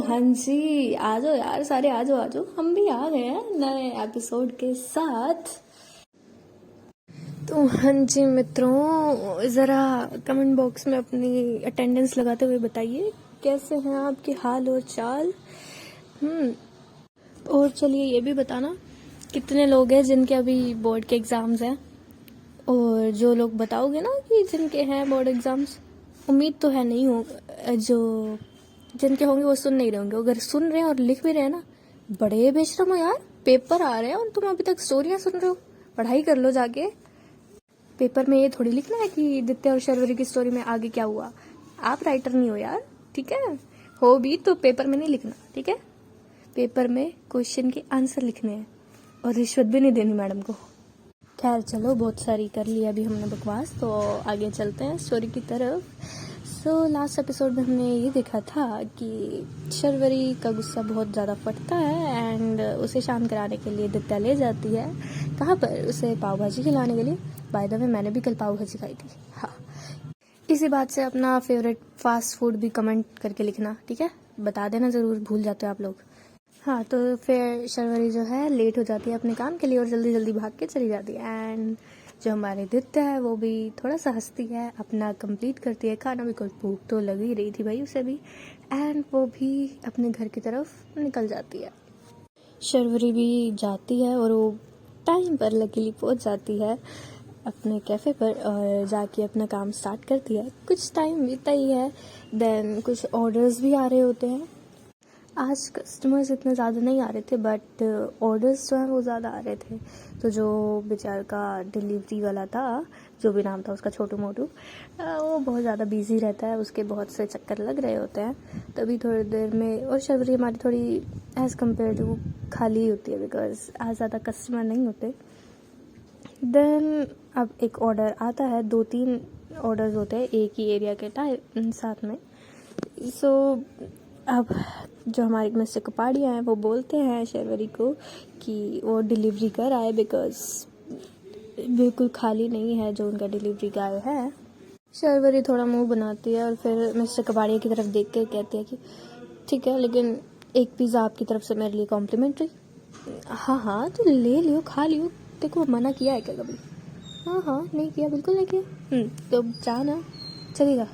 हाँ जी, आ जाओ यार, सारे आ जाओ आ जाओ, हम भी आ गए हैं नए एपिसोड के साथ। तो हाँ जी मित्रों, ज़रा कमेंट बॉक्स में अपनी अटेंडेंस लगाते हुए बताइए कैसे हैं आपके हाल और चाल। और चलिए ये भी बताना कितने लोग हैं जिनके अभी बोर्ड के एग्ज़ाम्स हैं, और जो लोग बताओगे ना कि जिनके हैं बोर्ड एग्ज़ाम्स, उम्मीद तो है नहीं होगा, जो जिनके होंगे वो सुन नहीं रहे होंगे। अगर सुन रहे हैं और लिख भी रहे हैं ना, बड़े बेशरम हो यार, पेपर आ रहे हैं और तुम अभी तक स्टोरियाँ सुन रहे हो। पढ़ाई कर लो जाके। पेपर में ये थोड़ी लिखना है कि दित्य और शर्वरी की स्टोरी में आगे क्या हुआ। आप राइटर नहीं हो यार, ठीक है? हो भी तो पेपर में नहीं लिखना, ठीक है? पेपर में क्वेश्चन के आंसर लिखने हैं और रिश्वत भी नहीं देनी मैडम को। खैर चलो, बहुत सारी कर ली अभी हमने बकवास, तो आगे चलते हैं स्टोरी की तरफ। लास्ट एपिसोड में हमने ये देखा था कि शर्वरी का गुस्सा बहुत ज़्यादा फटता है एंड उसे शांत कराने के लिए दित्या ले जाती है। कहाँ पर? उसे पाव भाजी खिलाने के लिए। बाय द वे मैंने भी कल पाव भाजी खाई थी। हाँ, इसी बात से अपना फेवरेट फास्ट फूड भी कमेंट करके लिखना, ठीक है? बता देना ज़रूर, भूल जाते हो आप लोग। हाँ, तो फिर शर्वरी जो है लेट हो जाती है अपने काम के लिए और जल्दी जल्दी भाग के चली जाती है। एंड जो हमारी दित्य है वो भी थोड़ा सा हंसती है, अपना कंप्लीट करती है खाना, बिकॉज भूख तो लग ही रही थी भाई उसे भी। एंड वो भी अपने घर की तरफ निकल जाती है। शर्वरी भी जाती है और वो टाइम पर लकीली पहुंच जाती है अपने कैफ़े पर और जाके अपना काम स्टार्ट करती है। कुछ टाइम बीता ही है, देन कुछ ऑर्डर्स भी आ रहे होते हैं। आज कस्टमर्स इतने ज़्यादा नहीं आ रहे थे, बट ऑर्डर्स जो हैं वो ज़्यादा आ रहे थे। तो जो बेचार का डिलीवरी वाला था, जो भी नाम था उसका, छोटू मोटू, वो बहुत ज़्यादा बिजी रहता है, उसके बहुत से चक्कर लग रहे होते हैं। तभी थोड़ी देर में, और शर्वरी हमारी थोड़ी एज़ कम्पेयर टू खाली होती है बिकॉज आज ज़्यादा कस्टमर नहीं होते। देन अब एक ऑर्डर आता है, 2-3 ऑर्डर्स होते हैं एक ही एरिया के टाइम साथ में। अब जो हमारे मिस्टर कपाड़िया हैं वो बोलते हैं शर्वरी को कि वो डिलीवरी कर आए बिकॉज बिल्कुल खाली नहीं है जो उनका डिलीवरी गाय है। शर्वरी थोड़ा मुंह बनाती है और फिर मिस्टर कपाड़िया की तरफ देख कर कहती है कि ठीक है, लेकिन एक पिज़्ज़ा आपकी तरफ से मेरे लिए कॉम्प्लीमेंट्री। हाँ हाँ, तो ले लियो, खा लियो, देखो मना किया है क्या कभी? हाँ, नहीं किया, बिल्कुल नहीं किया। तो जाना चलेगा।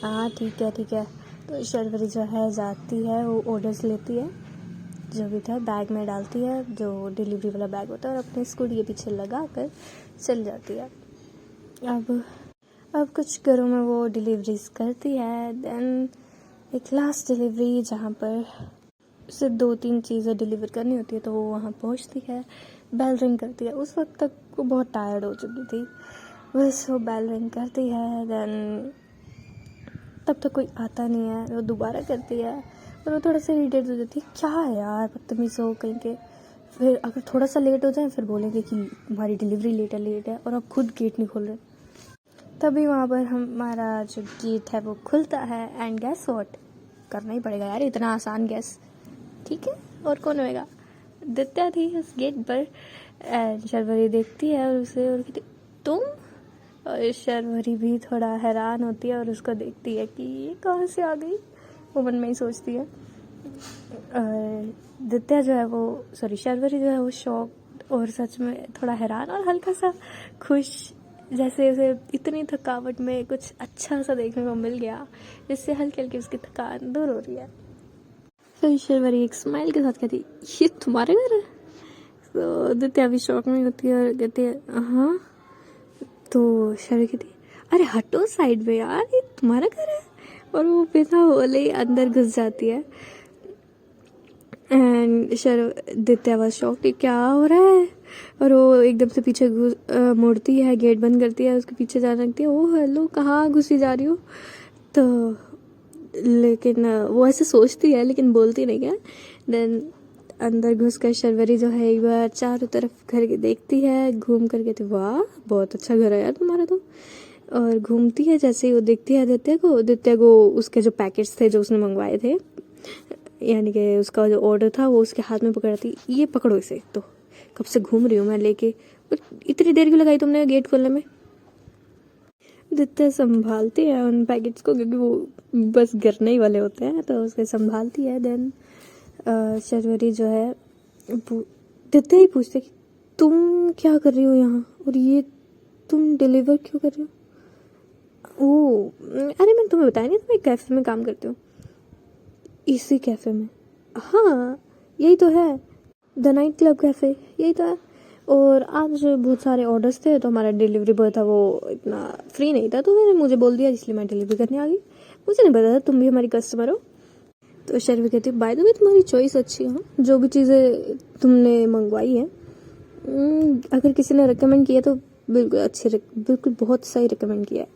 हाँ ठीक है। तो शर्वरी जो है जाती है, वो ऑर्डर्स लेती है, जो भी था बैग में डालती है, जो डिलीवरी वाला बैग होता है, और अपने स्कूटी के पीछे लगा कर चल जाती है। अब कुछ घरों में वो डिलीवरीज करती है। देन एक लास्ट डिलीवरी जहाँ पर उसे 2-3 चीज़ें डिलीवर करनी होती है, तो वो वहाँ पहुँचती है, बेल रिंग करती है। उस वक्त तक वो बहुत टायर्ड हो चुकी थी, बस वो बेल रिंग करती है। देन तब तक कोई आता नहीं है, वो दोबारा करती है और वो थोड़ा सा इरिटेट हो जाती है, क्या है यार बदतमीज़ हो कहीं के। फिर अगर थोड़ा सा लेट हो जाए फिर बोलेंगे कि हमारी डिलीवरी लेट है, और अब खुद गेट नहीं खोल रहे। तभी वहाँ पर हमारा जो गेट है वो खुलता है एंड गैस व्हाट, करना ही पड़ेगा यार, इतना आसान गैस, ठीक है? और कौन होएगा? दित्या थी उस गेट पर। एंड शर्वरी देखती है और उसे और कहती, तुम? और शर्वरी भी थोड़ा हैरान होती है और उसको देखती है कि ये कहाँ से आ गई, वो मन में ही सोचती है। और दित्या जो है वो, सॉरी, शर्वरी जो है वो शॉक और सच में थोड़ा हैरान और हल्का सा खुश, जैसे उसे इतनी थकावट में कुछ अच्छा सा देखने को मिल गया जिससे हल्की हल्की उसकी थकान दूर हो रही है। फिर शर्वरी एक स्माइल के साथ कहती, ये तुम्हारे घर है? तो दित्या भी शॉक में होती है और कहती है हाँ। तो शर्वरी कहती, अरे हटो साइड में यार, ये तुम्हारा घर है। और वो बिना बोले अंदर घुस जाती है। एंड दित्या वाज शॉक्ड, क्या हो रहा है? और वो एकदम से पीछे मुड़ती है, गेट बंद करती है, उसके पीछे जाने लगती है। ओह हेलो, कहाँ घुसी जा रही हो? तो लेकिन वो ऐसे सोचती है लेकिन बोलती नहीं है। देन अंदर घुस कर शर्वरी जो है एक बार चारों तरफ घर के देखती है, घूम कर कहती, वाह बहुत अच्छा घर है यार तुम्हारा तो। और घूमती है, जैसे ही वो देखती है दित्या को उसके जो पैकेट्स थे जो उसने मंगवाए थे, यानी कि उसका जो ऑर्डर था, वो उसके हाथ में पकड़ाती, ये पकड़ो इसे, तो कब से घूम रही हूँ मैं लेके, इतनी देर क्यों लगाई तुमने गेट खोलने में? दित्या संभालती है उन पैकेट्स को, क्योंकि वो बस गिरने ही वाले होते हैं, तो उसके संभालती है। देन शर्वरी जो है दित्या ही पूछते कि तुम क्या कर रही हो यहाँ, और ये तुम डिलीवर क्यों कर रही हो? ओ अरे मैंने तुम्हें बताया नहीं, तुम एक कैफ़े में काम करती हो। इसी कैफ़े में? हाँ यही तो है, द नाइट क्लब कैफ़े, यही तो है। और आज बहुत सारे ऑर्डर्स थे, तो हमारा डिलीवरी बॉय था वो इतना फ्री नहीं था, तो मैंने मुझे बोल दिया, इसलिए मैं डिलीवरी करने आ गई। मुझे नहीं पता था तुम भी हमारी कस्टमर हो। तो शर्वी कहती है बाय द वे तुम्हारी चॉइस अच्छी है, जो भी चीज़ें तुमने मंगवाई है अगर किसी ने रिकमेंड किया तो बिल्कुल अच्छी, बिल्कुल बहुत सही रिकमेंड किया है,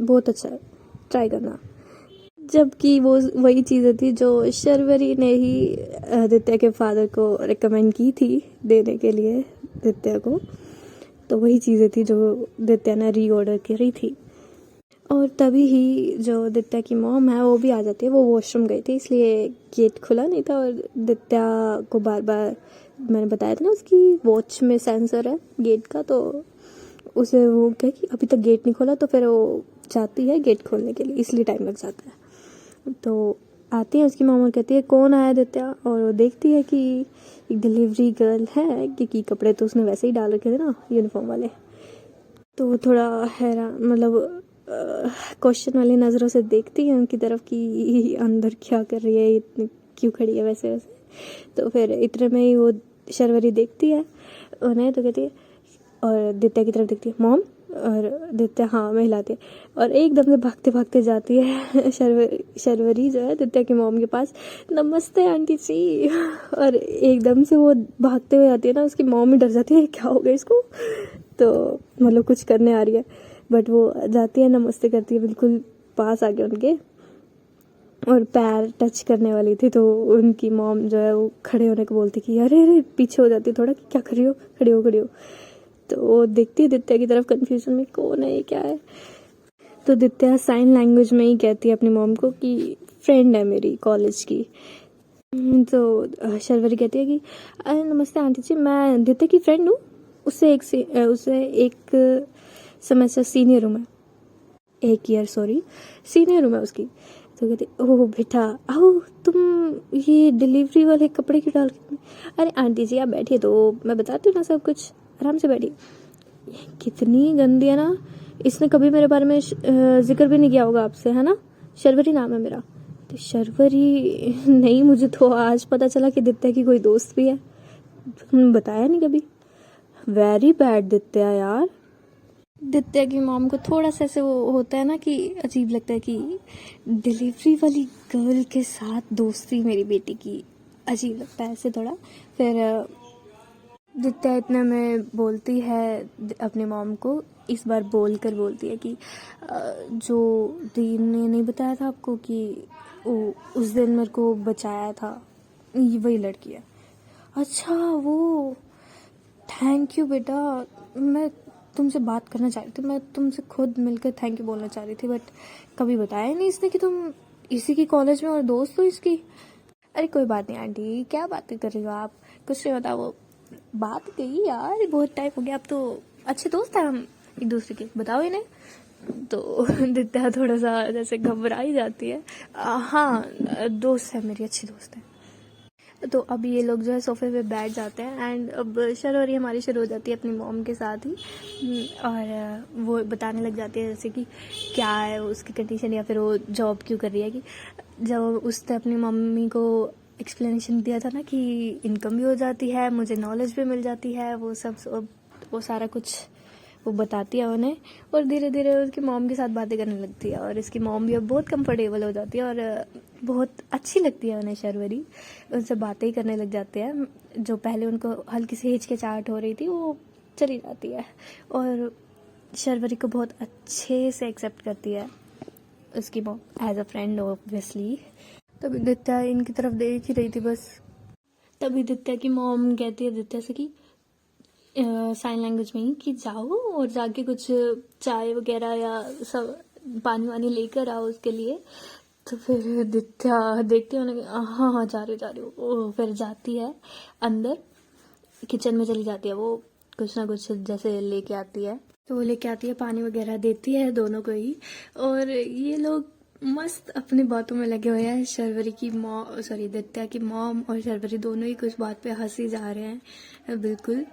बहुत अच्छा है, ट्राई करना। जबकि वो वही चीज़ें थी जो शर्वरी ने ही दित्या के फादर को रिकमेंड की थी देने के लिए दित्या को, तो वही चीज़ें थी जो दित्या ने रीऑर्डर करी थी। और तभी ही जो दित्या की मॉम है वो भी आ जाती है। वो वॉशरूम गई थी, इसलिए गेट खुला नहीं था, और दित्या को बार बार, मैंने बताया था ना उसकी वॉच में सेंसर है गेट का, तो उसे वो कहे कि अभी तक गेट नहीं खोला, तो फिर वो जाती है गेट खोलने के लिए, इसलिए टाइम लग जाता है। तो आती है उसकी मॉम और कहती है कौन आया दित्या, और वो देखती है कि एक डिलीवरी गर्ल है, क्योंकि कपड़े तो उसने वैसे ही डाल रखे थे ना यूनिफॉर्म वाले। तो थोड़ा हैरान, मतलब क्वेश्चन वाली नज़रों से देखती है उनकी तरफ कि अंदर क्या कर रही है, इतनी क्यों खड़ी है वैसे वैसे। तो फिर इतने में ही वो शर्वरी देखती है उन्हें, तो कहती है, और दित्या की तरफ देखती है मॉम, और दित्या हाँ में हिलाती है, और एकदम से भागते भागते जाती है शर्वरी जो है दित्या की मॉम के पास, नमस्ते आंटी जी। और एकदम से वो भागते हुए आती है ना, उसकी मॉम ही डर जाती है क्या हो गया इसको, तो मतलब कुछ करने आ रही है, बट वो जाती है, नमस्ते करती है, बिल्कुल पास आ गया उनके, और पैर टच करने वाली थी, तो उनकी मॉम जो है वो खड़े होने को बोलती कि अरे अरे पीछे हो जाती थोड़ा, कि क्या कर रही हो, खड़ी हो खड़ी हो। तो वो देखती है दित्या की तरफ कंफ्यूजन में, कौन है ये, क्या है। तो दित्या साइन लैंग्वेज में ही कहती है अपनी मॉम को कि फ्रेंड है मेरी कॉलेज की। तो शर्वरी कहती है कि अरे नमस्ते आंटी जी, मैं दित्या की फ्रेंड हूँ, उससे एक सेमेस्टर सीनियर हूँ मैं, 1 ईयर सॉरी सीनियर हूँ मैं उसकी। तो कहती ओह बेटा आओ, तुम ये डिलीवरी वाले कपड़े क्यों डाल के? अरे आंटी जी आप बैठिए, तो मैं बताती हूँ ना सब कुछ, आराम से बैठिए। कितनी गंदी है ना, इसने कभी मेरे बारे में जिक्र भी नहीं किया होगा आपसे, है ना? शर्वरी नाम है मेरा। तो शर्वरी नहीं, मुझे तो आज पता चला कि दित्या की कोई दोस्त भी है, तुमने बताया नहीं कभी। वेरी बैड दित्या यार। दित्या की मॉम को थोड़ा सा ऐसे वो होता है ना कि अजीब लगता है कि डिलीवरी वाली गर्ल के साथ दोस्ती मेरी बेटी की, अजीब लगता है ऐसे थोड़ा। फिर दित्या इतने में बोलती है अपनी मॉम को, इस बार बोलकर बोलती है कि जो दीन ने नहीं बताया था आपको कि वो उस दिन मेरे को बचाया था, ये वही लड़की है। अच्छा वो, थैंक यू बेटा, मैं तुमसे बात करना चाह रही थी, मैं तुमसे खुद मिलकर थैंक यू बोलना चाह रही थी, बट कभी बताया नहीं इसने कि तुम इसी की कॉलेज में और दोस्त हो इसकी। अरे कोई बात नहीं आंटी, क्या बातें कर रही हो आप, कुछ नहीं होता, वो बात गई यार, बहुत टाइम हो गया, अब तो अच्छे दोस्त हैं हम एक दूसरे के, बताओ इन्हें। तो दित्या थोड़ा सा जैसे घबरा ही जाती है। हाँ दोस्त है मेरी, अच्छी दोस्त है। तो अब ये लोग जो है सोफे पे बैठ जाते हैं, एंड अब शर्वरी हमारी शुरू हो जाती है अपनी मॉम के साथ ही, और वो बताने लग जाती है जैसे कि क्या है उसकी कंडीशन, या फिर वो जॉब क्यों कर रही है। कि जब उसने अपनी मम्मी को एक्सप्लेनेशन दिया था ना कि इनकम भी हो जाती है, मुझे नॉलेज भी मिल जाती है, वो सब वो सारा कुछ वो बताती है उन्हें, और धीरे धीरे उसकी मॉम के साथ बातें करने लगती है, और इसकी मॉम भी अब बहुत कंफर्टेबल हो जाती है, और बहुत अच्छी लगती है उन्हें शर्वरी, उनसे बातें ही करने लग जाते हैं। जो पहले उनको हल्की सी हिचकिचाहट हो रही थी वो चली जाती है, और शर्वरी को बहुत अच्छे से एक्सेप्ट करती है उसकी mom as a friend obviously. तभी दित्या इनकी तरफ देख ही रही थी बस, तभी दित्या की मॉम कहती है दित्या से कि साइन लैंग्वेज में ही कि जाओ और जाके कुछ चाय वगैरह या सब पानी वानी लेकर आओ उसके लिए। तो फिर दित्या देखती है उन्हें, हाँ हाँ जा रही हूँ। फिर जाती है अंदर, किचन में चली जाती है, वो कुछ ना कुछ जैसे लेके आती है। तो वो लेके आती है, पानी वगैरह देती है दोनों को ही। और ये लोग मस्त अपनी बातों में लगे हुए हैं। शर्वरी की मॉम, सॉरी दित्या की मॉम और शर्वरी दोनों ही कुछ बात पे हंसी जा रहे हैं बिल्कुल।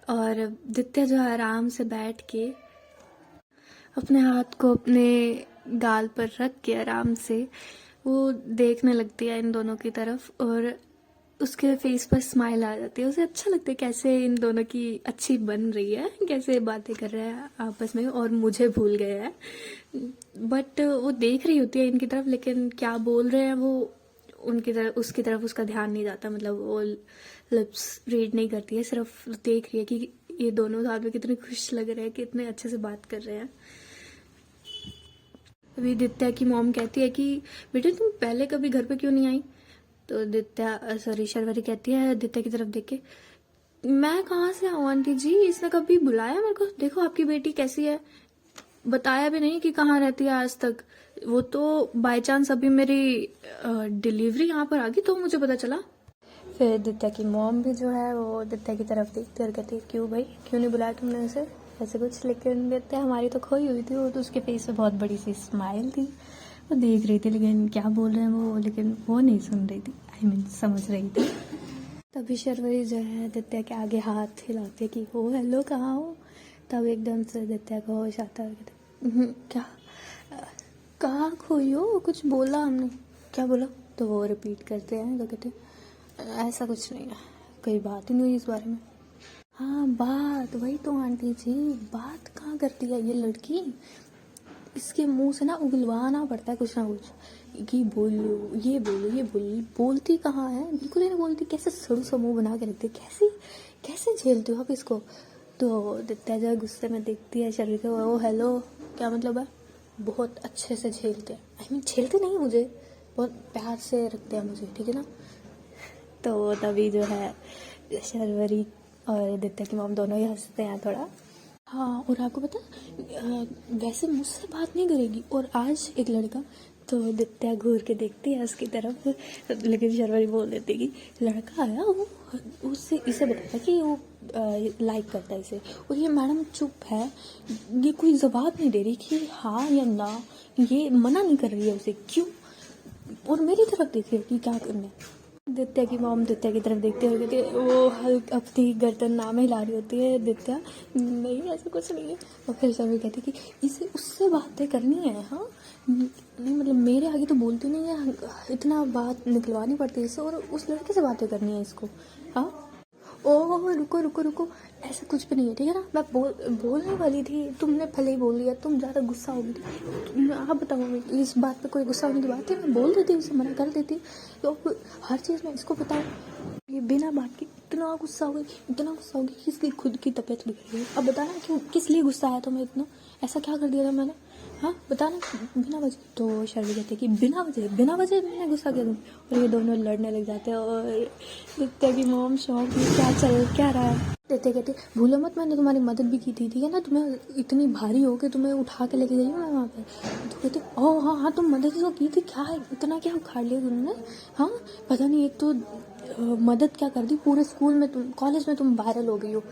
और दित्या जो है आराम से बैठ के अपने हाथ को अपने गाल पर रख के आराम से वो देखने लगती है इन दोनों की तरफ, और उसके फेस पर स्माइल आ जाती है। उसे अच्छा लगता है कैसे इन दोनों की अच्छी बन रही है, कैसे बातें कर रहे हैं आपस में और मुझे भूल गए हैं। बट वो देख रही होती है इनकी तरफ, लेकिन क्या बोल रहे हैं वो उनकी तरफ, उसकी तरफ उसका ध्यान नहीं जाता। मतलब वो लिप्स रीड नहीं करती है, सिर्फ देख रही है कि ये दोनों साथ में कितने खुश लग रहे हैं, कितने अच्छे से बात कर रहे हैं। अभी दित्या की मॉम कहती है कि बेटे तुम पहले कभी घर पे क्यों नहीं आई? तो दित्या, सॉरी शर्वरी कहती है दित्या की तरफ देख के, मैं कहाँ से आऊँ आंटी जी, इसने कभी बुलाया मेरे को? देखो आपकी बेटी कैसी है, बताया भी नहीं कि कहाँ रहती है आज तक। वो तो बाय चांस अभी मेरी डिलीवरी यहाँ पर आ गई तो मुझे पता चला। फिर दित्या की मॉम भी जो है वो दित्या की तरफ देखती है और कहती है क्यों भाई, क्यों नहीं बुलाया तुमने उसे, ऐसे कुछ। लेकिन दित्या हमारी तो खोई हुई थी, वो तो उसके फेस पे बहुत बड़ी सी स्माइल थी, वो देख रही थी लेकिन क्या बोल रहे हैं वो, लेकिन वो नहीं सुन रही थी, आई मीन समझ रही थी। तभी शर्वरी जो है दित्या के आगे हाथ हिलाती है कि हो हेलो कहाँ हो। तब एकदम से दित्या को होश आता है, क्या कहाँ खोई हो, कुछ बोला हमने? क्या बोला? तो वो रिपीट करते हैं, तो कहते ऐसा कुछ नहीं है, कोई बात ही नहीं हुई इस बारे में। हाँ बात वही तो आंटी जी, बात कहाँ करती है ये लड़की, इसके मुंह से ना उगलवाना पड़ता है कुछ ना कुछ कि बोलो ये बोलो ये बोलो, बोलती कहाँ है, बिल्कुल ही नहीं बोलती। कैसे सड़ू सा मुँह बना के रखती है, कैसे कैसे झेलते हो आप इसको? तो दित्या जो गुस्से में देखती है शर्वरी को, ओ हेलो क्या मतलब है? बहुत अच्छे से झेलते हैं, आई मीन झेलते नहीं, मुझे बहुत प्यार से रखते हैं मुझे, ठीक है ना। तो तभी जो है शर्वरी और दित्या की मॉम दोनों ही हंसते हैं थोड़ा। हाँ और आपको पता वैसे मुझसे बात नहीं करेगी, और आज एक लड़का, तो दित्या घूर के देखती है उसकी तरफ, लेकिन शर्वरी बोल देती है कि लड़का आया वो उससे इसे बताता कि वो लाइक करता है इसे, और ये मैडम चुप है, ये कोई जवाब नहीं दे रही कि हाँ या ना, ये मना नहीं कर रही है उसे, क्यों? और मेरी तरफ देख रही है कि क्या करना है। दित्या की मॉम दित्या की तरफ देखते हुए कहती है, वो हल्का अपनी गर्दन नाम हिला रही होती है दित्या, नहीं ऐसा कुछ नहीं है। और फिर शर्वरी कहती है कि इसे उससे बातें करनी है, हाँ नहीं मतलब मेरे आगे तो बोलती नहीं है, इतना बात निकलवानी पड़ती है इसे, और उस लड़के से बातें करनी है इसको, हाँ। ओह रुको रुको रुको, ऐसा कुछ भी नहीं है, ठीक है ना। मैं बोलने वाली थी, तुमने पहले ही बोल दिया, तुम ज़्यादा गुस्सा हो गई। आप बताओ इस बात पे कोई गुस्सा होने की बात है? मैं बोल देती, उसे मना कर देती, तो हर चीज़ में इसको बताओ, ये बिना बात के इतना गुस्सा हो गई, इतना गुस्सा हो गई कि इसकी खुद की तबीयत बिगड़ गई। अब बताना क्यों, किस लिए गुस्सा आया तुम्हें इतना, ऐसा क्या कर दिया था मैंने, हाँ बताना बिना वजह। तो शर्वरी कहती है कि बिना वजह मैंने गुस्सा किया तुम, और ये दोनों लड़ने लग जाते हैं। और दित्या की मॉम शौक में क्या रहा है। दित्या कहती है भूलो मत मैंने तुम्हारी मदद भी की थी, ठीक है ना, तुम्हें इतनी भारी हो कि तुम्हें उठा के लेके गई मैं वहाँ पे। तो कहते ओह हाँ हाँ तुम मदद तो की थी, क्या है इतना क्या उखाड़ लिया तुमने, हाँ पता नहीं, एक तो मदद क्या कर दी, पूरे स्कूल में तुम, कॉलेज में तुम वायरल हो गई हो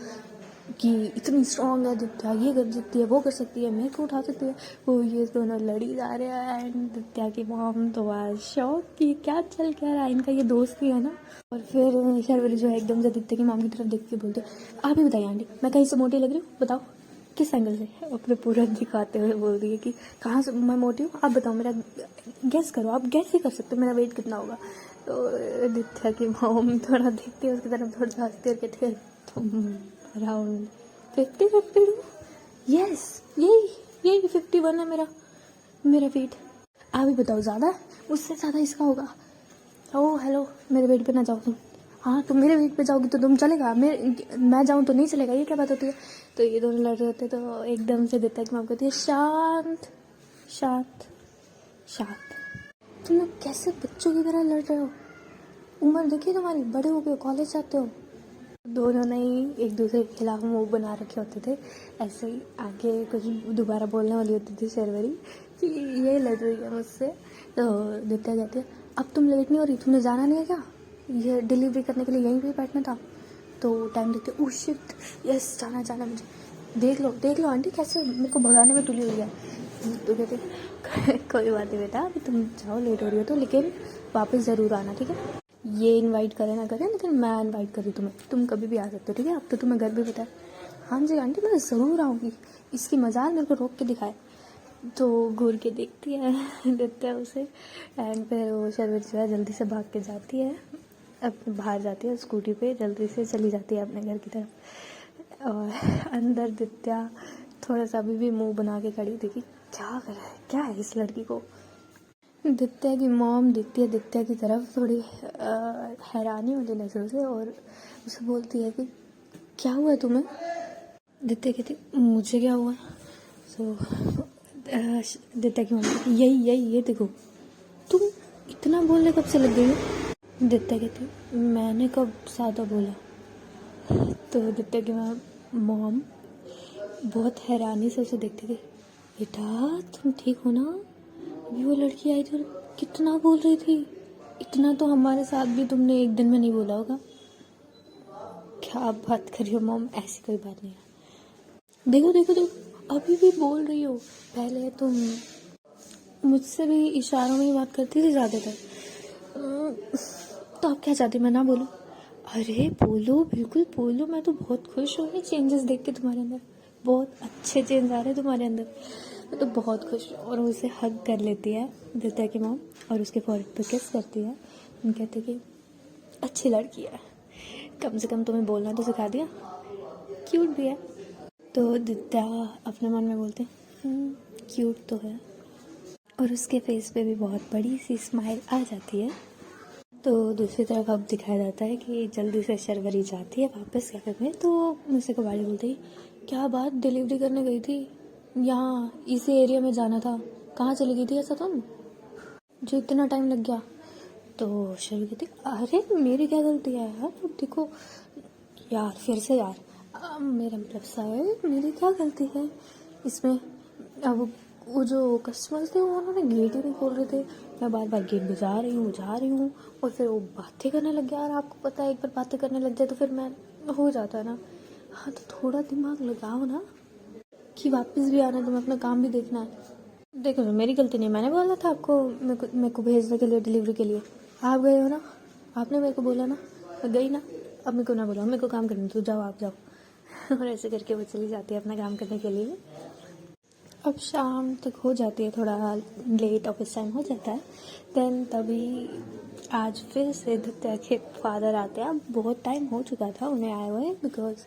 कि इतनी स्ट्रांग है दित्या, ये कर सकती है वो कर सकती है, मेरे को उठा सकती है। वो ये दोनों लड़ी जा रहे हैं, एंड दित्या की मॉम तो आज शौक की क्या चल क्या रहा है, इनका ये दोस्त ही है ना। और फिर शर्वरी जो है एकदम से दित्या की मॉम की तरफ देख के बोलते आप ही बताइए आंटी, मैं कहीं से मोटी लग रही हूँ, बताओ किस एंगल से? अपने पूरा दिखाते हुए बोल रही है कि कहाँ से मैं मोटी हूँ, आप बताओ, मेरा गैस करो, आप गैस ही कर सकते हो मेरा वेट कितना होगा। तो दित्या की मॉम थोड़ा देखती है उसकी तरफ, थोड़ा हंसती है, कहती है तुम अराउंड 52, यस यही 51 है मेरा वेट। आप ही बताओ ज़्यादा है, उससे ज़्यादा इसका होगा। ओह हेलो मेरे वेट पे ना जाओ तुम, हाँ तुम मेरे वेट पे जाओगी तो तुम चलेगा, मैं जाऊँ तो नहीं चलेगा, ये क्या बात होती है। तो ये दोनों लड़ रहे होते, तो एकदम से दित्या की मॉम कहती है शांत शांत शांत, तुम लोग कैसे बच्चों की तरह लड़ रहे हो, उम्र देखिए तुम्हारी, बड़े हो गए, कॉलेज जाते हो। दोनों ने ही एक दूसरे के खिलाफ मुंह बना रखे होते थे, ऐसे ही आगे कुछ दोबारा बोलने वाली होती थी शर्वरी कि ये लड़ रही है मुझसे। तो दित्या कहती है अब तुम लेट नहीं हो रही, तुमने जाना नहीं है क्या, ये डिलीवरी करने के लिए यहीं पे बैठना था। तो टाइम देखते ओह शिट, यस जाना मुझे। देख लो आंटी कैसे मेरे को भगाने में तुली हुई है। तो कहते कोई बात नहीं बेटा, अभी तुम जाओ, लेट हो रही हो तो, लेकिन वापस ज़रूर आना, ठीक है। ये इनवाइट करे ना करे, लेकिन मैं इनवाइट करी तुम्हें, तुम कभी भी आ सकते हो, ठीक है। अब तो तुम्हें घर भी पता है। हाँ जी आंटी, मैं ज़रूर आऊँगी, इसकी मजाल मेरे को रोक के दिखाए। तो घूर के देखती है देखता है उसे, एंड फिर वो शर्वरी जो है जल्दी से भाग के जाती है, अपने बाहर जाती है स्कूटी पे, जल्दी से चली जाती है अपने घर की तरफ। और अंदर दित्या थोड़ा सा अभी भी मुंह बना के खड़ी थी कि क्या कर रहा है, क्या है इस लड़की को। दित्या की मॉम दिखती है दित्या की तरफ थोड़ी हैरानी होती नजरों से, और उसे बोलती है कि क्या हुआ है तुम्हें। दित्या कहती मुझे क्या हुआ। सो दित्या की मम्मी यही ये देखो, तुम इतना बोलने कब से लग गई हो। दित्या कहती मैंने कब ज़्यादा बोला। तो दित्या की मॉम बहुत हैरानी से उसे देखती थी। बेटा तुम ठीक हो ना, अभी वो लड़की आई थी कितना बोल रही थी, इतना तो हमारे साथ भी तुमने एक दिन में नहीं बोला होगा। क्या बात कर रही हो मॉम, ऐसी कोई बात नहीं है। देखो अभी भी बोल रही हो, पहले तुम मुझसे भी इशारों में ही बात करती थी ज़्यादातर, तो आप क्या चाहती मैं ना बोलूं। अरे बोलो, बिल्कुल बोलो, मैं तो बहुत खुश हूँ ये चेंजेस देख के तुम्हारे अंदर, बहुत अच्छे चेंज आ रहे हैं तुम्हारे अंदर, मैं तो बहुत खुश हूँ। और उसे हग कर लेती है दित्या की मॉम, और उसके फोrehead पे किस करती है। हम कहते कि अच्छी लड़की है, कम से कम तुम्हें बोलना तो सिखा दिया, क्यूट भी है। तो दित्या अपने मन में बोलते क्यूट तो है, और उसके फेस पे भी बहुत बड़ी सी स्माइल आ जाती है। तो दूसरी तरफ अब दिखाया जाता है कि जल्दी से शर्वरी जाती है वापस कैफे में। तो मुझसे कबाड़ी बोलती क्या बात, डिलीवरी करने गई थी, यहाँ इसी एरिया में जाना था, कहाँ चली गई थी ऐसा तुम, जो इतना टाइम लग गया। तो शर्वरी कहती अरे मेरी क्या गलती है यार, देखो यार फिर से यार, मेरा मतलब सर मेरी क्या गलती है इसमें। अब वो जो कस्टमर्स थे उन्होंने गेट ही नहीं खोल रहे थे, मैं बार बार गेट बजा रही हूँ, और फिर वो बातें करने लग गया। और आपको पता है एक बार बातें करने लग जाए तो फिर मैं हो जाता है ना। हाँ तो थोड़ा दिमाग लगाओ ना, कि वापस भी आना है, तुम्हें अपना काम भी देखना है। देखो मेरी गलती नहीं, मैंने बोला था आपको मेरे को भेजने के लिए, डिलीवरी के लिए, आप गए हो ना, आपने मेरे को बोला ना, मैं गई ना, अब मेरे को ना बोला, मेरे को काम करने दो, जाओ आप जाओ। और ऐसे करके वो चली जाती है अपना काम करने के लिए। अब शाम तक हो जाती है, थोड़ा लेट ऑफिस टाइम हो जाता है। देन तभी आज फिर से दित्या के फादर आते हैं। अब बहुत टाइम हो चुका था उन्हें आए हुए, बिकॉज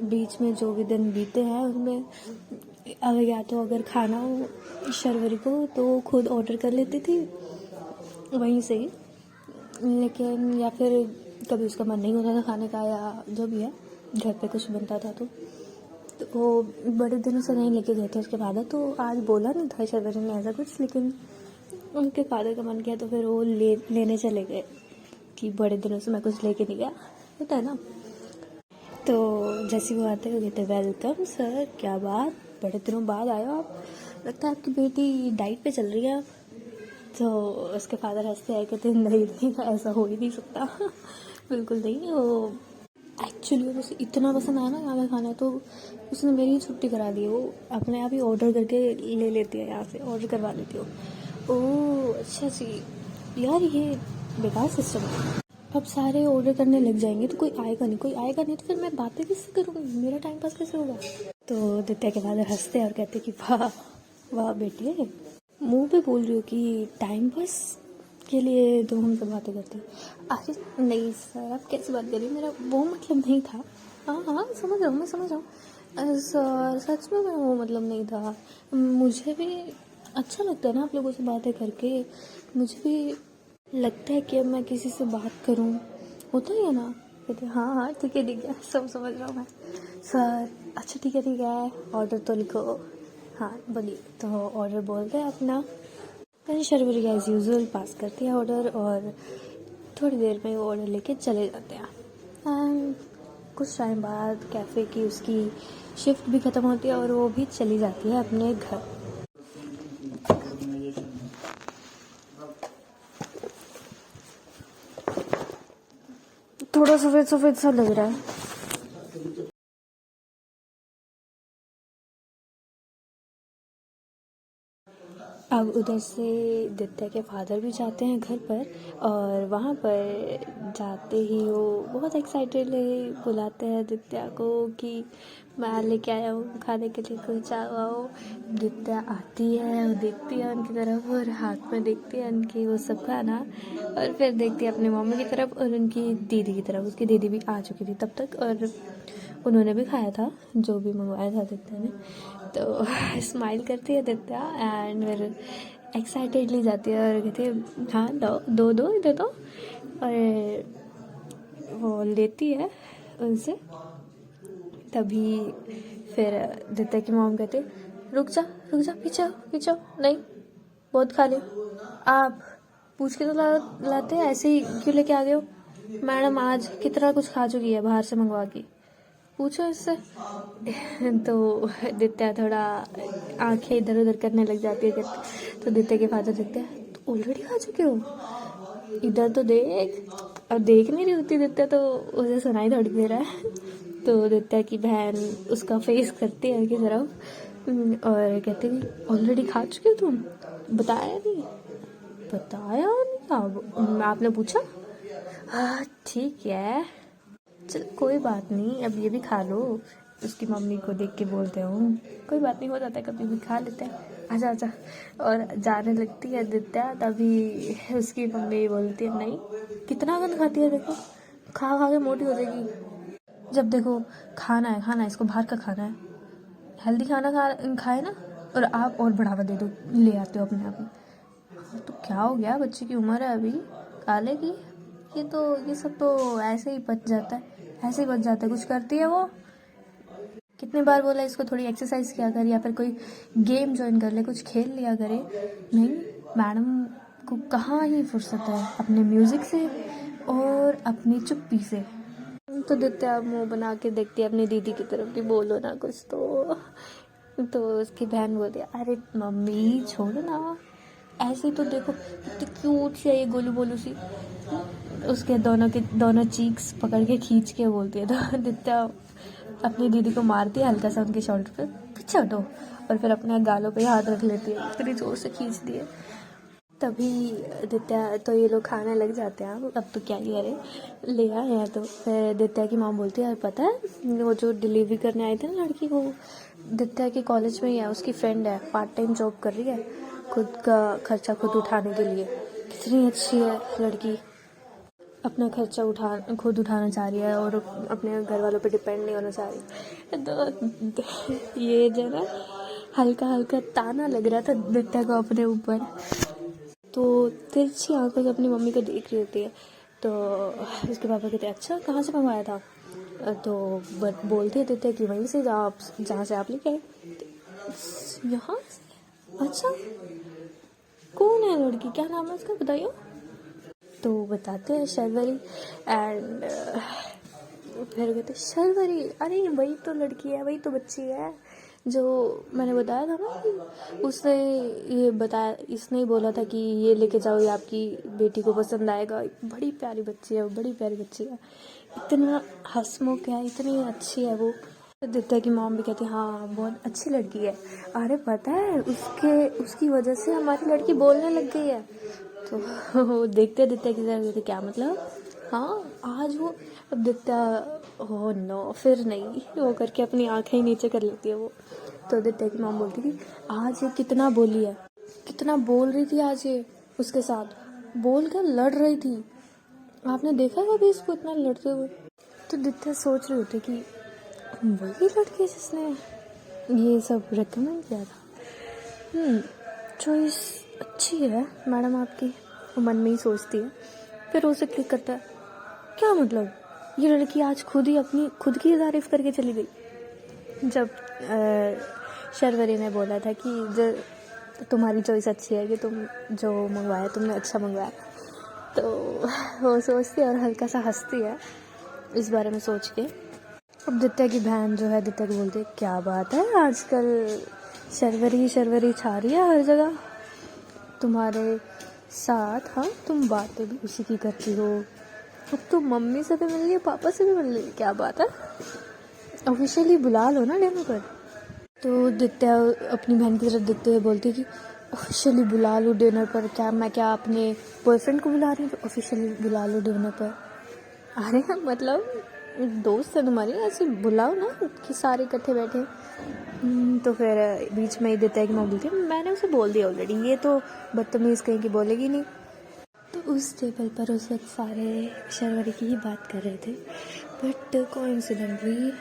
बीच में जो भी दिन बीते हैं उनमें अगर या तो अगर खाना हो शर्वरी को तो खुद ऑर्डर कर लेती थी वहीं से ही, लेकिन या फिर कभी उसका मन नहीं होता था खाने का, या जो भी है घर पे कुछ बनता था तो वो बड़े दिनों से नहीं लेके गए थे उसके फादर। तो आज बोला नहीं था शर्वरी ने ऐसा कुछ, लेकिन उनके फादर का मन किया तो फिर वो लेने चले गए, कि बड़े दिनों से मैं कुछ लेके नहीं गया, होता है ना। तो जैसे वो आते हुए कहते वेलकम सर, क्या बात बड़े दिनों बाद आए हो आप, लगता है आपकी बेटी डाइट पे चल रही है आप। तो उसके फादर हंसते हैं, कहते नहीं ऐसा हो ही नहीं सकता। बिल्कुल नहीं, वो एक्चुअली उसे इतना पसंद आया ना यहाँ का खाना, तो उसने मेरी ही छुट्टी करा दी, वो अपने आप ही ऑर्डर करके ले लेती है, यहाँ से ऑर्डर करवा लेती हो। ओह अच्छा जी, यार ये बेकार सिस्टम है। अब सारे ऑर्डर करने लग जाएंगे तो कोई आएगा नहीं तो फिर मैं बातें किससे करूँगी, मेरा टाइम पास कैसे होगा। तो दित्या के फादर हंसते हैं और कहते कि वाह वाह बेटे, मुंह पे बोल रही हो कि टाइम पास के लिए तुम हमसे बातें करते हो। अरे नहीं सर, आप कैसी बात कर रही हो, मेरा वो मतलब नहीं था। हाँ समझ रहा हूँ, मैं समझ रहा हूँ सर, सच में मेरा वो मतलब नहीं था, मुझे भी अच्छा लगता है ना आप लोगों से बातें करके, मुझे भी लगता है कि अब मैं किसी से बात करूं, होता ही है ना। कहते हाँ ठीक है सब समझ रहा हूँ मैं सर। अच्छा ठीक है, ऑर्डर तो लिखो। हाँ बोलिए। तो ऑर्डर बोलते हैं अपना, शर्वरी एज यूजुअल पास करती है ऑर्डर, और थोड़ी देर में वो ऑर्डर लेके चले जाते हैं। एंड कुछ टाइम बाद कैफ़े की उसकी शिफ्ट भी ख़त्म होती है और वो भी चली जाती है अपने घर। थोड़ा सफ़ेद सफ़ेद सा लग रहा है। उधर से दित्या के फादर भी जाते हैं घर पर, और वहाँ पर जाते ही वो बहुत एक्साइटेडली बुलाते हैं दित्या को कि मैं लेके आया हूँ खाने के लिए कुछ आओ। दित्या आती है और देखती है उनकी तरफ और हाथ में देखती है उनकी वो सब खाना, और फिर देखती है अपनी मम्मी की तरफ और उनकी दीदी की तरफ। उसकी दीदी भी आ चुकी थी तब तक, और उन्होंने भी खाया था जो भी मंगवाया था दित्या ने। तो स्माइल करती है दित्या एंड फिर एक्साइटेडली जाती है और कहती है हाँ दो दो इधर दो, और वो लेती है उनसे। तभी फिर दित्या की मॉम कहती है रुक जा पीछे पीछे, नहीं बहुत खा लियो। आप पूछ के तो लाते हैं, ऐसे ही क्यों लेके आ गए हो? मैडम आज कितना कुछ खा चुकी है बाहर से मंगवा के, पूछो इससे। तो दित्या थोड़ा आंखें इधर उधर करने लग जाती है। तो दित्या के फादर देखते हैं तो ऑलरेडी खा चुके हो, इधर तो देख। और देख नहीं रही होती दित्या, तो उसे सुनाई थोड़ी दे रहा है। तो दित्या की बहन उसका फेस करती है की तरफ और कहती है ऑलरेडी खा चुके हो तुम, बताया नहीं आपने पूछा? हाँ ठीक है चल कोई बात नहीं, अब ये भी खा लो। उसकी मम्मी को देख के बोलते हूँ कोई बात नहीं, हो जाता है कभी भी, खा लेते हैं, आजा आजा। और जाने लगती है दित्या, तभी उसकी मम्मी बोलती है नहीं कितना गंद खाती है, देखो खा खा के मोटी हो जाएगी। जब देखो खाना है इसको, बाहर का खाना है, हेल्दी खाना खाए ना, और आप और बढ़ावा दे दो, ले आते हो अपने आप में। तो क्या हो गया, बच्चे की उम्र है अभी, खा लेगी। ये सब तो ऐसे ही बच जाता है, कुछ करती है वो। कितनी बार बोला इसको थोड़ी एक्सरसाइज किया कर, या फिर कोई गेम ज्वाइन कर ले, कुछ खेल लिया करे। नहीं, मैडम को कहाँ ही फुर्सत है अपने म्यूजिक से और अपनी चुप्पी से। तो दित्या मुंह बना के देखती है अपनी दीदी की तरफ कि बोलो ना कुछ। तो उसकी बहन बोलती है अरे मम्मी छोड़ो ना, ऐसे ही तो देखो कितनी क्यूट सी है ये गोलू बोलू सी। उसके दोनों चीक्स पकड़ के खींच के बोलती है। तो दित्या अपनी दीदी को मारती है हल्का सा उनके शोल्डर पे, पीछे हटो, और फिर अपने गालों पे हाथ रख लेती है, इतनी जोर से खींचती है। तभी दित्या तो ये लोग खाने लग जाते हैं। अब तो क्या ही करे, ले आए हैं। तो फिर दित्या की माँ बोलती है पता है वो जो डिलीवरी करने आई थी ना लड़की, वो दित्या के कॉलेज में ही है, उसकी फ्रेंड है, पार्ट टाइम जॉब कर रही है, खुद का खर्चा खुद उठाने के लिए। कितनी अच्छी है लड़की, अपना खर्चा खुद उठाना चाह रही है और अपने घर वालों पे डिपेंड नहीं होना चाह रही। तो ये जो ना हल्का हल्का ताना लग रहा था दित्या को अपने ऊपर। तो तिरछी आंखों से अपनी मम्मी को देख रही होती है। तो उसके पापा कहते हैं अच्छा कहाँ से मंगवाया था? तो बोलते देते कि वहीं से जहाँ से आप लेके आए। यहाँ से? अच्छा कौन है लड़की, क्या नाम है उसका बताइए। तो बताते हैं शर्वरी। एंड फिर कहते शर्वरी, अरे वही तो लड़की है, वही तो बच्ची है जो मैंने बताया था ना कि इसने ही बोला था कि ये लेके जाओ, ये आपकी बेटी को पसंद आएगा, बड़ी प्यारी बच्ची है, बड़ी प्यारी बच्ची है, इतना हंसमुख है, इतनी अच्छी है वो। दित्या की मॉम भी कहती हाँ बहुत अच्छी लड़की है। अरे पता है उसकी वजह से हमारी लड़की बोलने लग गई है। तो देखते दित्या की तरफ, क्या मतलब? हाँ आज वो, अब दित्या हो नो फिर नहीं, वो करके अपनी आंखें नीचे कर लेती है वो। तो दित्या की मॉम बोलती थी आज ये कितना बोली है, कितना बोल रही थी आज ये उसके साथ, बोल कर लड़ रही थी, आपने देखा कभी इसको इतना लड़ते हुए? तो दित्या सोच रही होती कि वही लड़की जिसने ये सब रेकमेंड किया था। चॉइस अच्छी है मैडम आपकी, वो मन में ही सोचती है। फिर उसे क्लिक करता है, क्या मतलब ये लड़की आज खुद की तारीफ करके चली गई। जब शर्वरी ने बोला था कि जो तुम्हारी चॉइस अच्छी है, कि तुम जो मंगवाया तुमने अच्छा मंगवाया, तो वो सोचती है और हल्का सा हंसती है इस बारे में सोच के। अब दित्या की बहन जो है दित्या को बोलती है क्या बात है आजकल शर्वरी छा रही है हर जगह तुम्हारे साथ। हाँ तुम बातें भी उसी की करती हो, अब तो मम्मी से भी मिल रही है, पापा से भी मिल रही है, क्या बात है, ऑफिशियली बुला लो ना डेमो पर। तो दित्या अपनी बहन की तरफ देखते हुए बोलती है कि ऑफिशियली बुला लूँ डिनर पर। क्या अपने बॉयफ्रेंड को बुला रही हूँ तो ऑफिशियली बुला लूँ डिनर पर? अरे मतलब दोस्त है तुम्हारी, ऐसे बुलाओ ना कि सारे इकट्ठे बैठे। तो फिर बीच में ही देता है कि मैं बोलती हूँ, मैंने उसे बोल दिया ऑलरेडी, ये तो बदतमीज़ कहीं की बोलेगी नहीं। तो उस टेबल पर उस वक्त सारे शर्वरी की ही बात कर रहे थे, बट कोइंसिडेंटली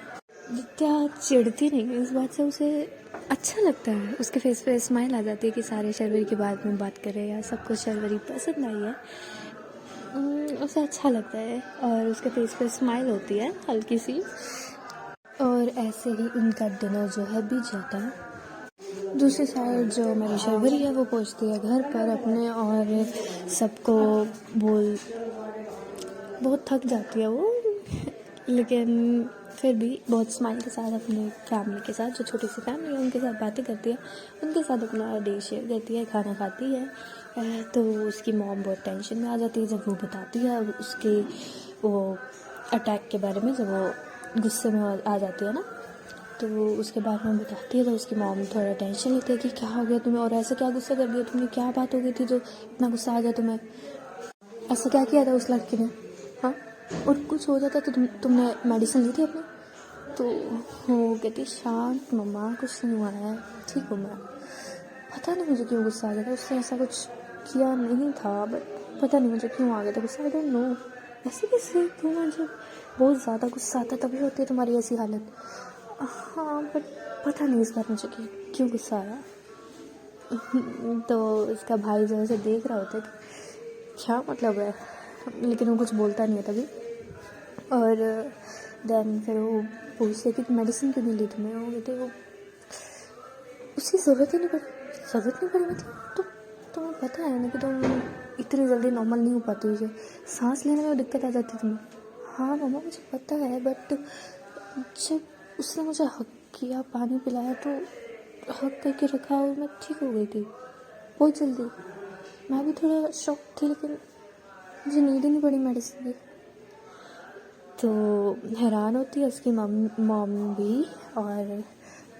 नित्या चिढ़ती नहीं है इस बात से, उसे अच्छा लगता है, उसके फेस पे स्माइल आ जाती है कि सारे शर्वरी के बारे में बात कर रहे हैं या सबको शर्वरी पसंद आई है। उसे अच्छा लगता है और उसके फेस पे स्माइल होती है हल्की सी। और ऐसे ही उनका डिनर जो है बीत जाता है। दूसरी साइड जो मेरी शर्वरी है वो पहुंचती है घर पर अपने, और सबको बहुत थक जाती है वो, लेकिन फिर भी बहुत स्माइल के साथ अपने फैमिली के साथ, जो छोटी सी फैमिली है उनके साथ बातें करती है, उनके साथ अपना डे शेयर करती है, खाना खाती है। तो उसकी मॉम बहुत टेंशन में आ जाती है जब वो बताती है उसके वो अटैक के बारे में, जब वो गुस्से में आ जाती है ना, तो वो उसके बारे में बताती है। तो उसकी मॉम थोड़ा टेंशन लेती है कि क्या हो गया तुम्हें, और ऐसा क्या गुस्सा कर दिया तुमने, क्या बात हो गई थी जो इतना गुस्सा आ गया तुम्हें, ऐसा क्या किया था उस लड़की ने, हाँ, और कुछ हो जाता तो तुमने मेडिसिन ली थी अपनी? तो वो कहती शांत मम्मा, कुछ नहीं हुआ है, ठीक हूँ मैं। पता नहीं मुझे क्यों गुस्सा आ गया था, उसने ऐसा कुछ किया नहीं था, बट पता नहीं मुझे क्यों आ गया था गुस्सा, आई डोंट नो। ऐसे कैसे तुम्हें जब बहुत ज़्यादा गुस्सा आता तभी होती है तुम्हारी ऐसी हालत? हाँ, बट पता नहीं इस बार मुझे क्यों गुस्सा आया। तो इसका भाई जो है उसे देख रहा होता है कि क्या मतलब है, लेकिन वो कुछ बोलता नहीं है तभी। और देन फिर वो पूछते कि मेडिसिन क्यों नहीं ली तुम्हें? वो कहते वो उसकी ज़रूरत नहीं पड़ी मतलब तो तुम्हें पता है ना कि तुम इतनी जल्दी नॉर्मल नहीं हो पाती, उसे सांस लेने में दिक्कत आ जाती तुम्हें। हाँ मम्मा मुझे पता है, बट जब उसने मुझे हक किया, पानी पिलाया, तो हक करके रखा और मैं ठीक हो गई थी बहुत जल्दी। मैं भी थोड़ा शॉक थी, लेकिन मुझे नींद ही नहीं पड़ी मेडिसिन की। तो हैरान होती है उसकी मॉम भी, और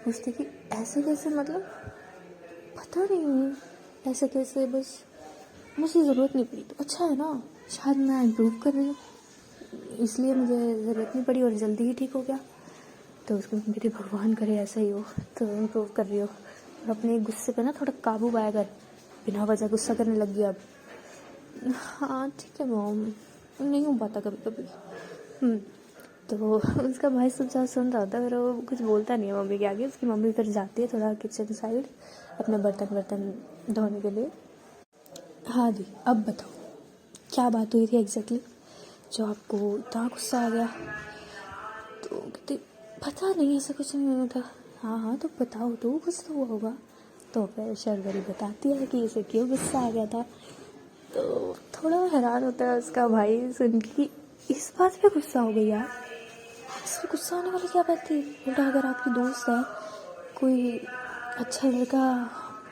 पूछती कि ऐसे कैसे, मतलब पता नहीं ऐसे कैसे, बस मुझे ज़रूरत नहीं पड़ी तो अच्छा है ना, शायद मैं इम्प्रूव कर रही हूँ इसलिए मुझे ज़रूरत नहीं पड़ी और जल्दी ही ठीक हो गया। तो उसको मेरे भगवान करे ऐसा ही हो, तो इम्प्रूव कर रही हो और अपने गुस्से पे ना थोड़ा काबू पाया कर, बिना वजह गुस्सा करने लग गया अब। हाँ ठीक है मॉम, नहीं हो पाता कभी कभी। तो उसका भाई सब सुन रहा होता, फिर वो कुछ बोलता नहीं है मम्मी के आगे। उसकी मम्मी फिर जाती है थोड़ा किचन साइड अपने बर्तन धोने के लिए। हाँ दी, अब बताओ क्या बात हुई थी एग्जैक्टली जो आपको इतना गुस्सा आ गया? तो कहते पता नहीं ऐसा कुछ नहीं हुआ था। हाँ तो बताओ, तो कुछ तो हुआ होगा। तो फिर शर्वरी बताती है कि इसे क्यों गुस्सा आ गया था। तो थोड़ा हैरान होता है उसका भाई सुन के कि इस बात पे गुस्सा हो गई यार, इसमें गुस्सा आने वाली क्या बात थी? उल्टा अगर आपकी दोस्त है, कोई अच्छा लड़का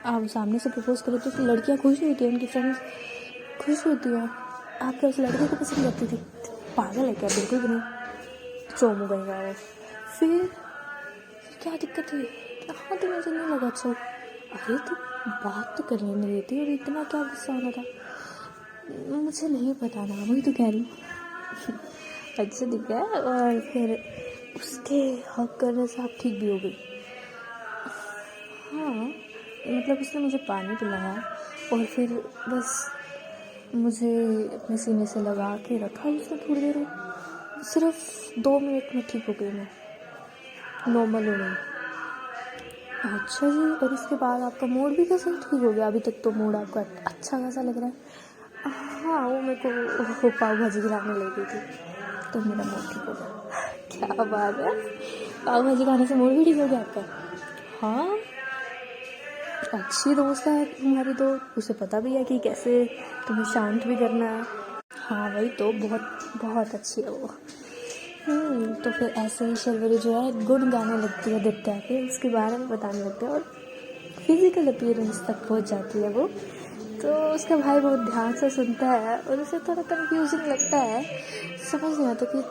आप सामने से प्रपोज करे तो लड़कियां खुश होती है, उनकी फ्रेंड्स खुश होती है। आप क्या उस लड़के को पसंद करती थी? पागल है क्या? बिल्कुल भी नहीं, चोमू गएगा वो। फिर क्या दिक्कत हुई? हाँ तो मुझे नहीं लगा अच्छा। अरे तो बात तो करने नहीं देती और इतना क्या गुस्सा होना था? मुझे नहीं पता ना, वही तो कह रही हूँ। अच्छा ठीक है। और फिर उसके हक करने से आप ठीक भी हो गई? हाँ मतलब उसने मुझे पानी पिलाया और फिर बस मुझे अपने सीने से लगा के रखा उसने थोड़ी देर, सिर्फ 2 मिनट में ठीक हो गई, मैं नॉर्मल हो गई। अच्छा जी, और इसके बाद आपका मूड भी कैसे ठीक हो गया? अभी तक तो मूड आपका अच्छा खासा लग रहा है। हाँ वो मेरे को पाव भाजी खिलाने ले गई थी तो मेरा मूड ठीक हो गया। क्या बात है, पाव भाजी खाने से मूड भी ठीक हो गया आपका? हाँ अच्छी दोस्त है तुम्हारी, तो उसे पता भी है कि कैसे तुम्हें शांत भी करना है। हाँ वही तो, बहुत बहुत अच्छी है वो। तो फिर ऐसे ही शर्वरी जो है गुण गाने लगती है दित्या के, उसके बारे में बताने लगते हैं और फिजिकल अपीयरेंस तक पहुंच जाती है वो। तो उसका भाई बहुत ध्यान से सुनता है और उसे थोड़ा कंफ्यूजन लगता है, समझ नहीं आता कि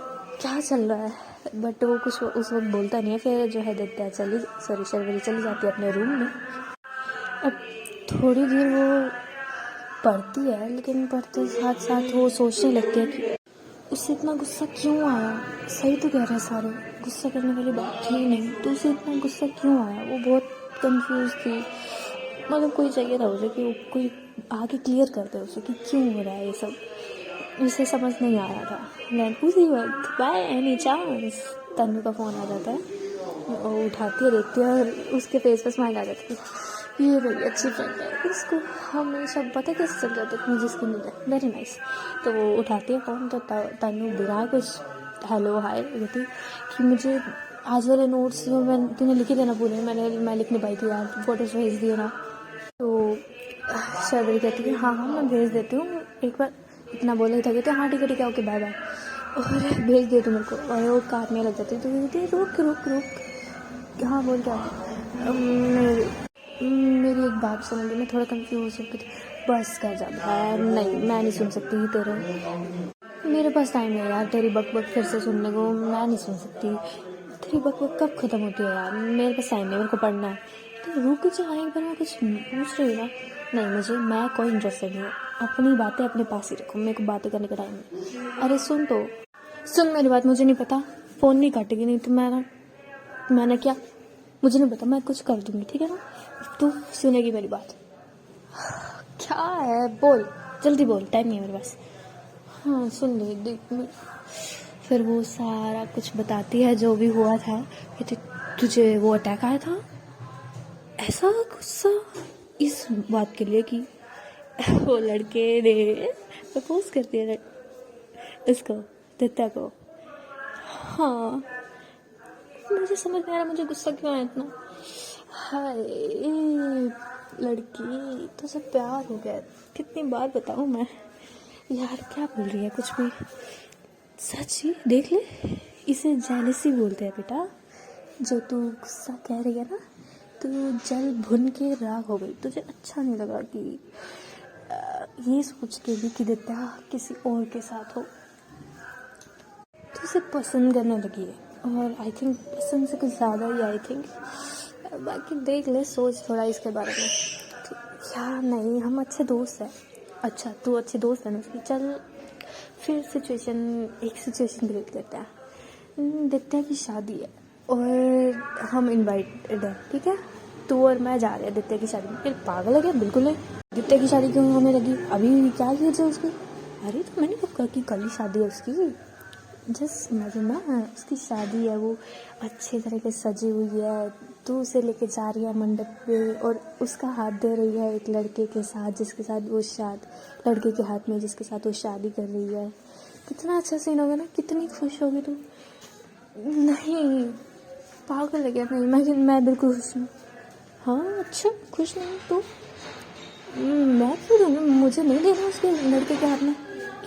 क्या चल रहा है, बट वो कुछ उस वक्त बोलता नहीं है। फिर जो है दित्या शर्वरी चली जाती है अपने रूम में। अब थोड़ी देर वो पढ़ती है, लेकिन पढ़ते साथ साथ वो सोचने लगती है कि उससे इतना गुस्सा क्यों आया। सही तो कह रहे हैं सारे, गुस्सा करने वाली बात थी नहीं, तो उसे इतना गुस्सा क्यों आया। वो बहुत कंफ्यूज थी, मतलब कोई चाहिए था उसे कि वो कोई आगे क्लियर कर दे उसे कि क्यों हो रहा है ये सब। उसे समझ नहीं आ रहा था। लेकिन उसी वक्त बाय एनी चांस तन्नू का फ़ोन आ जाता है, वो उठाती है, देखती है और उसके फेस पर स्माइल आ जाती है। ये बड़ी अच्छी फ्रेंड है, इसको हमेशा पता कैसे चल जाता है कि मुझे इसकी नींद है, वेरी नाइस। तो वो उठाती है फ़ोन, तो तन्नू बिना कुछ हेलो हाय कहती कि मुझे आज वाले नोट्स जो मैं तुम्हें लिखे देना पूरे, मैं लिख नहीं पाई थी यार, फोटोज भेज दिए ना। तो शर्वरी कहती है हाँ मैं भेज देती हूँ, एक बार इतना बोले था कहते हाँ ठीक है ओके बाय बाय, और भेज दिए तुम मेरे को। और वो काटने लग जाती है, तो कहती है रुक रुक रुक, हाँ बोल क्या मेरी एक बात सुन ली, मैं थोड़ा कंफ्यूज हो गई थी। बस कर जा भाई, नहीं मैं नहीं सुन सकती तेरे, मेरे पास टाइम है यार तेरी बक बक फिर से सुनने को, मैं नहीं सुन सकती। तेरी बक बक कब ख़त्म होती है यार, मेरे पास टाइम है, मेरे को पढ़ना है। तो रुक जा एक बार, मैं कुछ पूछ रही हूँ ना। नहीं मैं कोई इंटरेस्टेड नहीं हूँ, अपनी बातें अपने पास ही रखो, मेरे को बातें करने का टाइम है। अरे सुन मेरी बात, मुझे नहीं पता, फ़ोन नहीं काटेगी, नहीं तो मैंने क्या, मुझे नहीं पता, मैं कुछ कर दूँगी ठीक है ना, तू सुनेगी मेरी बात। क्या है बोल, जल्दी बोल, टाइम नहीं है मेरे पास। हाँ सुन ले देख, फिर वो सारा कुछ बताती है जो भी हुआ था। कहती तुझे वो अटैक आया था, ऐसा गुस्सा इस बात के लिए कि वो लड़के ने प्रपोज कर दिया इसको, दित्या को। हाँ मुझे समझ नहीं आ रहा मुझे गुस्सा क्यों आया इतना। हाय लड़की तो सब प्यार हो गया, कितनी बार बताऊँ मैं यार, क्या बोल रही है कुछ भी। सच ही देख ले, इसे जेलसी बोलते हैं बेटा। जो तू गुस्सा कह रही है ना, तो जल भुन के राख हो गई, तुझे अच्छा नहीं लगा कि ये सोच के भी कि दित्या किसी और के साथ हो, तो उसे पसंद करने लगी है। और आई थिंक पसंद से कुछ ज़्यादा ही, आई थिंक। बाकी देख ले, सोच थोड़ा इसके बारे में। तो यार नहीं, हम अच्छे दोस्त हैं। अच्छा तू अच्छी दोस्त है ना उसकी, चल फिर एक सिचुएशन क्रिएट करते हैं। दित्या की शादी है और हम इनवाइटेड है, ठीक है। तू और मैं जा रहे हैं दित्या की शादी में। फिर पागल है क्या, बिल्कुल नहीं। दित्या की शादी क्यों हमें लगी, अभी क्या किया जाए उसकी। अरे तो मैंने कब कहा कि कल ही शादी है उसकी, जस्ट समझना, उसकी शादी है, वो अच्छे तरीके से सजी हुई है, तू उसे लेके जा रही है मंडप पे और उसका हाथ दे रही है एक लड़के के साथ जिसके साथ वो लड़के के हाथ में जिसके साथ वो शादी कर रही है। कितना अच्छा सीन होगा ना, कितनी खुश होगी तू। नहीं पागल है क्या, नहीं मैं बिल्कुल खुश हूँ। हाँ अच्छा खुश नहीं तो मैं क्यों दूँगी, मुझे नहीं देना उसके लड़के के हाथ में।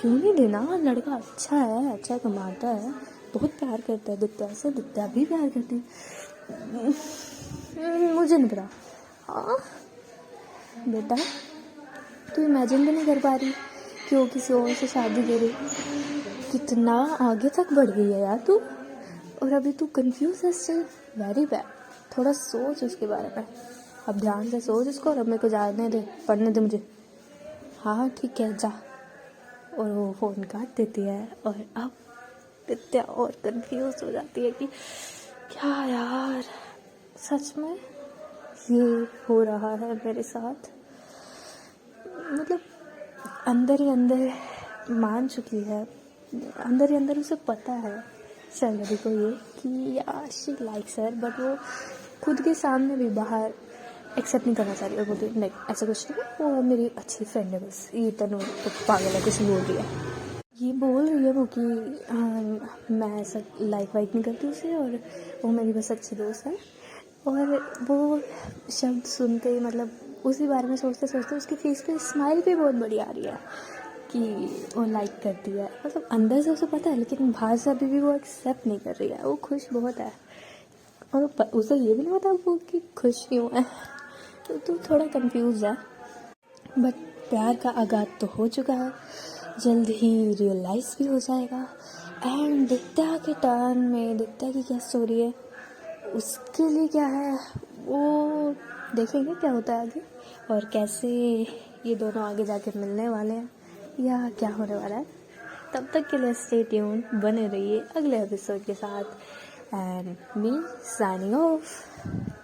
क्यों नहीं देना, लड़का अच्छा है, अच्छा कमाता है, बहुत प्यार करता है दित्या से, दित्या भी प्यार करती है। मुझे नहीं पता। हाँ बेटा तू इमेजिन भी नहीं कर पा रही कि वो किसी और से शादी करे, कितना आगे तक बढ़ गई है यार तू, और अभी तू कंफ्यूज है स्टिल, वेरी बैड। थोड़ा सोच उसके बारे में, अब ध्यान से सोच इसको, और अब मेरे को जाने दे, पढ़ने दे मुझे। हाँ ठीक है जा। और वो फ़ोन काट देती है, और अब नित्या और कंफ्यूज हो जाती है कि क्या यार सच में ये हो रहा है मेरे साथ। मतलब अंदर ही अंदर मान चुकी है, अंदर ही अंदर उसे पता है शर्वरी को ये कि यार शी लाइक्स हर, बट वो खुद के सामने भी बाहर एक्सेप्ट नहीं करना चाह रही, और बोलती नहीं ऐसा कुछ नहीं, वो मेरी अच्छी फ्रेंड है बस, ये तनु तो पागल है, कुछ बोल रही है, ये बोल रही है वो कि मैं ऐसा लाइक वाइक नहीं करती उसे, और वो मेरी बस अच्छी दोस्त है। और वो शब्द सुनते ही मतलब उसी बारे में सोचते सोचते उसकी फेस पे स्माइल भी बहुत बड़ी आ रही है कि वो लाइक करती है, मतलब अंदर से उसे पता है, लेकिन बाहर से अभी भी वो एक्सेप्ट नहीं कर रही है। वो खुश बहुत है, और उसे ये भी नहीं पता वो कि खुश क्यों है। तो थोड़ा कंफ्यूज है, बट प्यार का आगाज़ तो हो चुका है, जल्द ही रियलाइज़ भी हो जाएगा। एंड दित्या के टर्न में दित्या की क्या स्टोरी है, उसके लिए क्या है, वो देखेंगे क्या होता है आगे और कैसे ये दोनों आगे जाके मिलने वाले हैं या क्या होने वाला है। तब तक के लिए स्टे ट्यून, बने रहिए अगले एपिसोड के साथ एंड मी साइनिंग ऑफ।